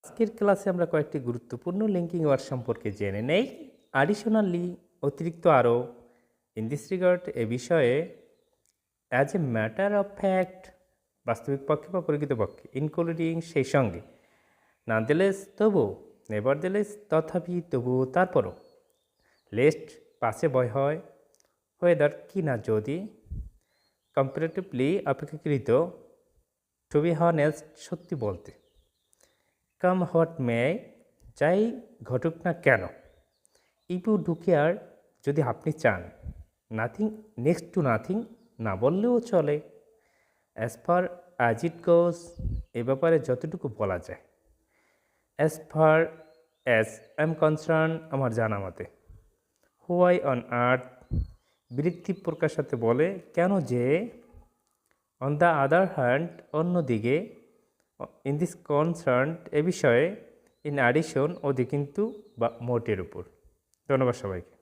আজকের ক্লাসে আমরা কয়েকটি গুরুত্বপূর্ণ লিঙ্কিং ওয়ার্ড সম্পর্কে জেনে নেই। অ্যাডিশনালি অতিরিক্ত আরও ইন দিস রিগার্ড এ বিষয়ে as a matter of fact বাস্তবিক পক্ষে বা প্রকৃতপক্ষে ইনক্লুডিং সেই সঙ্গে নানদেলেস তবু নেভারদেলেস তথাপি তবু তারপরও লেস্ট পাশে ভয় হয় ওয়েদার কি না যদি কম্পারেটিভলি অপেক্ষাকৃত টু বি হনেস্ট সত্যি বলতে কাম হোয়াট মে যাই ঘটুক না কেন ইফ ইউ ডু কেয়ার যদি আপনি চান নাথিং নেক্সট টু নাথিং না বললেও চলে অ্যাজ ফার অ্যাজ ইট গোজ এ ব্যাপারে যতটুকু বলা যায় as far as I am concern আমার জানা মতে হোয়াই অন আর্থ বৃত্তি প্রকাশাতে বলে কেন যে অন দ্য আদার হ্যান্ড অন্যদিকে ইন দিস কনসার্ন এ বিষয়ে ইন অ্যাডিশন ওদি কিন্তু বা মোটের উপর। ধন্যবাদ সবাইকে।